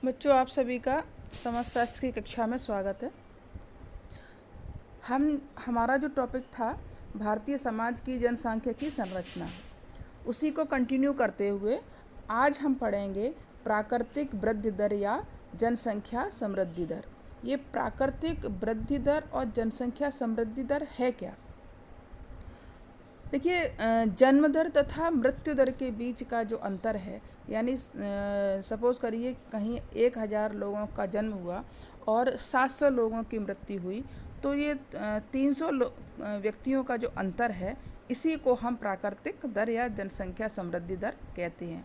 बच्चों, आप सभी का समाजशास्त्र की कक्षा में स्वागत है। हमारा जो टॉपिक था भारतीय समाज की जनसांख्यिकी संरचना, उसी को कंटिन्यू करते हुए आज हम पढ़ेंगे प्राकृतिक वृद्धि दर या जनसंख्या समृद्धि दर। ये प्राकृतिक वृद्धि दर और जनसंख्या समृद्धि दर है क्या? देखिए, जन्म दर तथा मृत्यु दर के बीच का जो अंतर है, यानी सपोज़ करिए कहीं 1000 लोगों का जन्म हुआ और 700 लोगों की मृत्यु हुई, तो ये 300 व्यक्तियों का जो अंतर है, इसी को हम प्राकृतिक दर या जनसंख्या समृद्धि दर कहते हैं।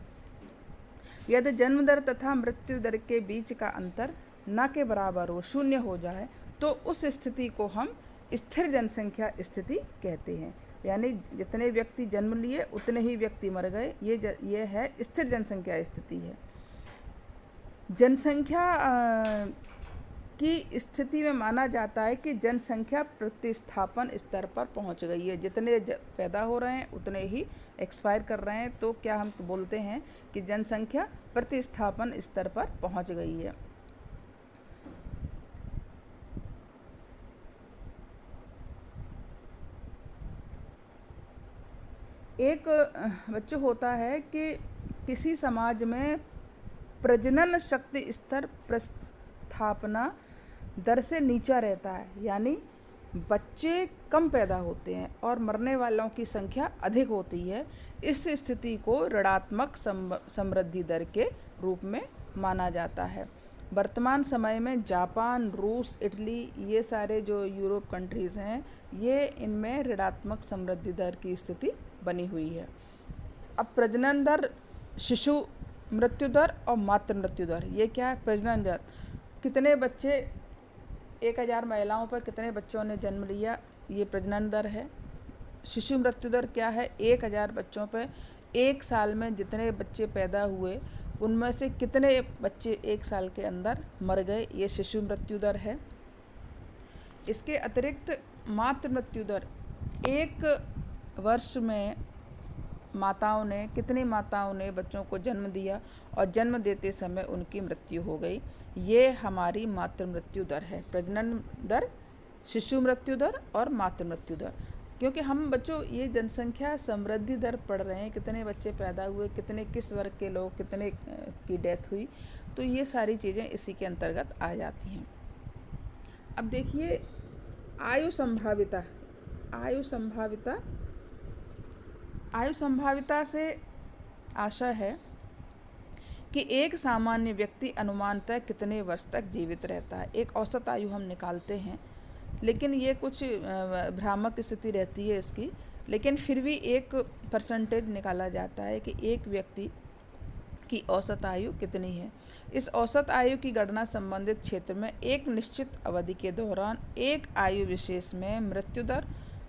यदि जन्म दर तथा मृत्यु दर के बीच का अंतर न के बराबर हो, शून्य हो जाए, तो उस स्थिति को हम स्थिर जनसंख्या स्थिति कहते हैं। यानी जितने व्यक्ति जन्म लिए उतने ही व्यक्ति मर गए, ये है स्थिर जनसंख्या स्थिति है। जनसंख्या की स्थिति में माना जाता है कि जनसंख्या प्रतिस्थापन स्तर पर पहुंच गई है। जितने पैदा हो रहे हैं उतने ही एक्सपायर कर रहे हैं, तो क्या हम बोलते हैं कि जनसंख्या प्रतिस्थापन स्तर पर पहुंच गई है। एक बच्चों होता है कि किसी समाज में प्रजनन शक्ति स्तर प्रतिस्थापना दर से नीचा रहता है, यानी बच्चे कम पैदा होते हैं और मरने वालों की संख्या अधिक होती है। इस स्थिति को ऋणात्मक समृद्धि दर के रूप में माना जाता है। वर्तमान समय में जापान, रूस, इटली, ये सारे जो यूरोप कंट्रीज़ हैं, ये इनमें ऋणात्मक समृद्धि दर की स्थिति बनी हुई है। अब प्रजनन दर, शिशु मृत्यु दर और मातृ मृत्यु दर, ये क्या है? प्रजनन दर, कितने बच्चे 1000 महिलाओं पर कितने बच्चों ने जन्म लिया, ये प्रजनन दर है। शिशु मृत्यु दर क्या है? 1000 बच्चों पर एक साल में जितने बच्चे पैदा हुए उनमें से कितने बच्चे एक साल के अंदर मर गए, ये शिशु मृत्यु दर है। इसके अतिरिक्त मातृ मृत्यु दर, एक वर्ष में कितनी माताओं ने बच्चों को जन्म दिया और जन्म देते समय उनकी मृत्यु हो गई, ये हमारी मातृ मृत्यु दर है। प्रजनन दर, शिशु मृत्यु दर और मातृ मृत्यु दर। क्योंकि हम बच्चों ये जनसंख्या समृद्धि दर पढ़ रहे हैं, कितने बच्चे पैदा हुए, कितने किस वर्ग के लोग, कितने की डेथ हुई, तो ये सारी चीज़ें इसी के अंतर्गत आ जाती हैं। अब देखिए, आयु संभाविता से आशा है कि एक सामान्य व्यक्ति अनुमानतः कितने वर्ष तक जीवित रहता है। एक औसत आयु हम निकालते हैं, लेकिन ये कुछ भ्रामक स्थिति रहती है इसकी, लेकिन फिर भी एक परसेंटेज निकाला जाता है कि एक व्यक्ति की औसत आयु कितनी है। इस औसत आयु की गणना संबंधित क्षेत्र में एक निश्चित अवधि के दौरान एक आयु विशेष में मृत्यु दर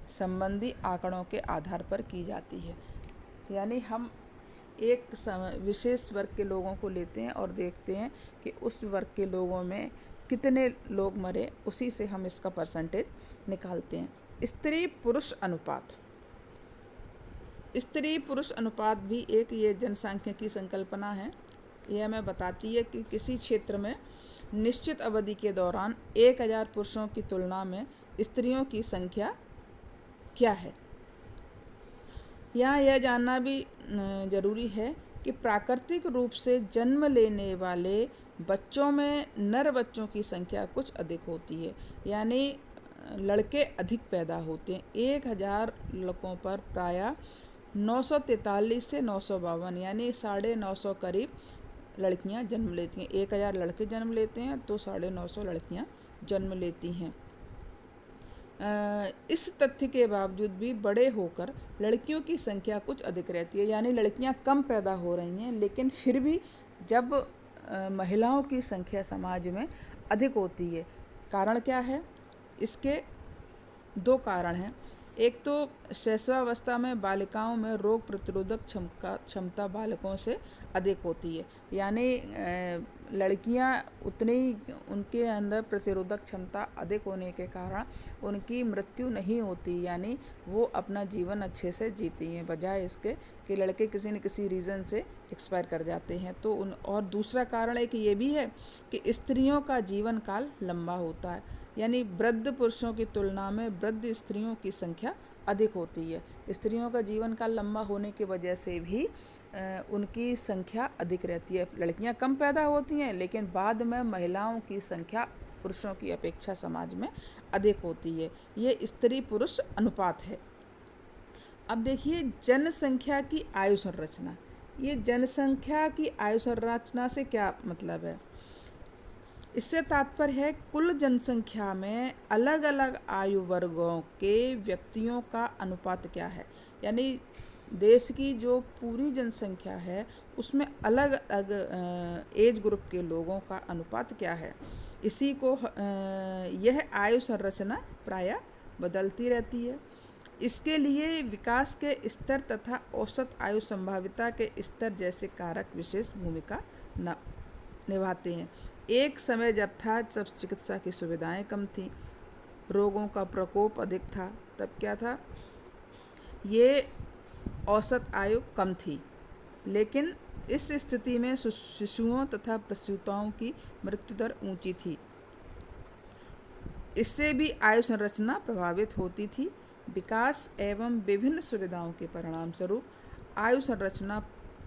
संबंधी आंकड़ों के आधार पर की जाती है। यानी हम एक विशेष वर्ग के लोगों को लेते हैं और देखते हैं कि उस वर्ग के लोगों में कितने लोग मरे, उसी से हम इसका परसेंटेज निकालते हैं। स्त्री पुरुष अनुपात भी एक ये जनसांख्यिकी संकल्पना है। यह हमें बताती है कि किसी क्षेत्र में निश्चित अवधि के दौरान 1000 पुरुषों की तुलना में स्त्रियों की संख्या क्या है। यहाँ यह जानना भी ज़रूरी है कि प्राकृतिक रूप से जन्म लेने वाले बच्चों में नर बच्चों की संख्या कुछ अधिक होती है, यानी लड़के अधिक पैदा होते हैं। 1000 लड़कों पर प्रायः 943 से 952, यानी 950 करीब लड़कियां जन्म लेती हैं। 1000 लड़के जन्म लेते हैं तो 950 लड़कियां जन्म लेती हैं। इस तथ्य के बावजूद भी बड़े होकर लड़कियों की संख्या कुछ अधिक रहती है, यानी लड़कियां कम पैदा हो रही हैं, लेकिन फिर भी जब महिलाओं की संख्या समाज में अधिक होती है। कारण क्या है? इसके दो कारण हैं। एक तो शैशवावस्था में बालिकाओं में रोग प्रतिरोधक क्षमता बालकों से अधिक होती है। यानी लड़कियां उतनी उनके अंदर प्रतिरोधक क्षमता अधिक होने के कारण उनकी मृत्यु नहीं होती, यानी वो अपना जीवन अच्छे से जीती हैं, बजाय इसके कि लड़के किसी न किसी रीज़न से एक्सपायर कर जाते हैं। तो और दूसरा कारण एक ये भी है कि स्त्रियों का जीवन काल लंबा होता है, यानी वृद्ध पुरुषों की तुलना में वृद्ध स्त्रियों की संख्या अधिक होती है। स्त्रियों का जीवन काल लंबा होने की वजह से भी उनकी संख्या अधिक रहती है। लड़कियां कम पैदा होती हैं, लेकिन बाद में महिलाओं की संख्या पुरुषों की अपेक्षा समाज में अधिक होती है। ये स्त्री पुरुष अनुपात है। अब देखिए जनसंख्या की आयु संरचना। ये जनसंख्या की आयु संरचना से क्या मतलब है? इससे तात्पर्य है कुल जनसंख्या में अलग अलग आयु वर्गों के व्यक्तियों का अनुपात क्या है। यानी देश की जो पूरी जनसंख्या है उसमें अलग अलग एज ग्रुप के लोगों का अनुपात क्या है। इसी को यह आयु संरचना प्रायः बदलती रहती है। इसके लिए विकास के स्तर तथा औसत आयु संभाव्यता के स्तर जैसे कारक विशेष भूमिका निभाते हैं। एक समय जब था जब चिकित्सा की सुविधाएं कम थीं, रोगों का प्रकोप अधिक था, तब क्या था, ये औसत आयु कम थी। लेकिन इस स्थिति में शिशुओं तथा प्रसूताओं की मृत्यु दर ऊंची थी। इससे भी आयु संरचना प्रभावित होती थी। विकास एवं विभिन्न सुविधाओं के परिणाम स्वरूप आयु संरचना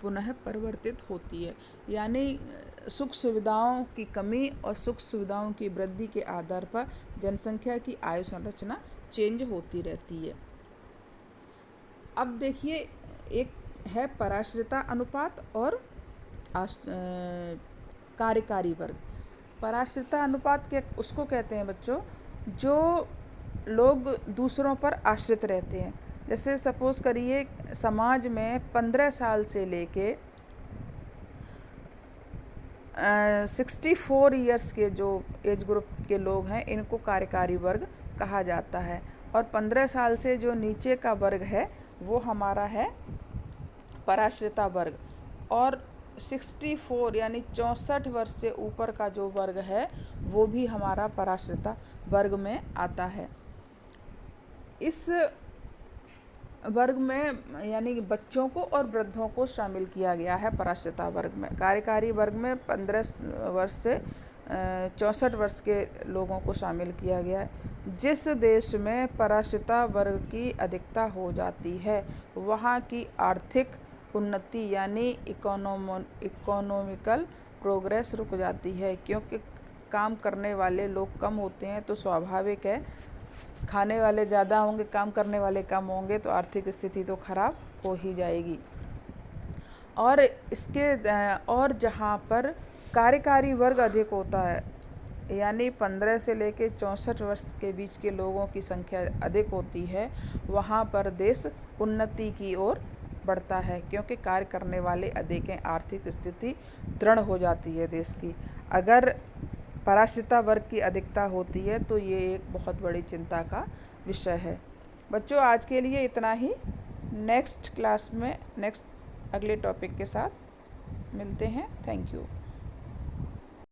पुनः परिवर्तित होती है। यानी सुख सुविधाओं की कमी और सुख सुविधाओं की वृद्धि के आधार पर जनसंख्या की आयु संरचना चेंज होती रहती है। अब देखिए एक है पराश्रिता अनुपात और कार्यकारी वर्ग। पराश्रिता अनुपात के उसको कहते हैं बच्चों जो लोग दूसरों पर आश्रित रहते हैं। जैसे सपोज करिए समाज में 15 साल से लेके 64 ईयर्स के जो एज ग्रुप के लोग हैं इनको कार्यकारी वर्ग कहा जाता है। और 15 साल से जो नीचे का वर्ग है वो हमारा है पराश्रिता वर्ग। और 64 यानी 64 वर्ष से ऊपर का जो वर्ग है वो भी हमारा पराश्रिता वर्ग में आता है। इस वर्ग में यानी बच्चों को और वृद्धों को शामिल किया गया है पराश्रिता वर्ग में। कार्यकारी वर्ग में 15 वर्ष से 64 वर्ष के लोगों को शामिल किया गया है। जिस देश में पराश्रिता वर्ग की अधिकता हो जाती है वहाँ की आर्थिक उन्नति यानी इकोनॉमिकल प्रोग्रेस रुक जाती है, क्योंकि काम करने वाले लोग कम होते हैं तो स्वाभाविक है खाने वाले ज़्यादा होंगे, काम करने वाले कम होंगे तो आर्थिक स्थिति तो खराब हो ही जाएगी। और और जहाँ पर कार्यकारी वर्ग अधिक होता है यानी 15 से लेकर 64 वर्ष के बीच के लोगों की संख्या अधिक होती है, वहाँ पर देश उन्नति की ओर बढ़ता है, क्योंकि कार्य करने वाले अधिक हैं, आर्थिक स्थिति दृढ़ हो जाती है देश की। अगर पराश्रिता वर्ग की अधिकता होती है तो ये एक बहुत बड़ी चिंता का विषय है। बच्चों आज के लिए इतना ही। नेक्स्ट क्लास में अगले टॉपिक के साथ मिलते हैं। Thank you.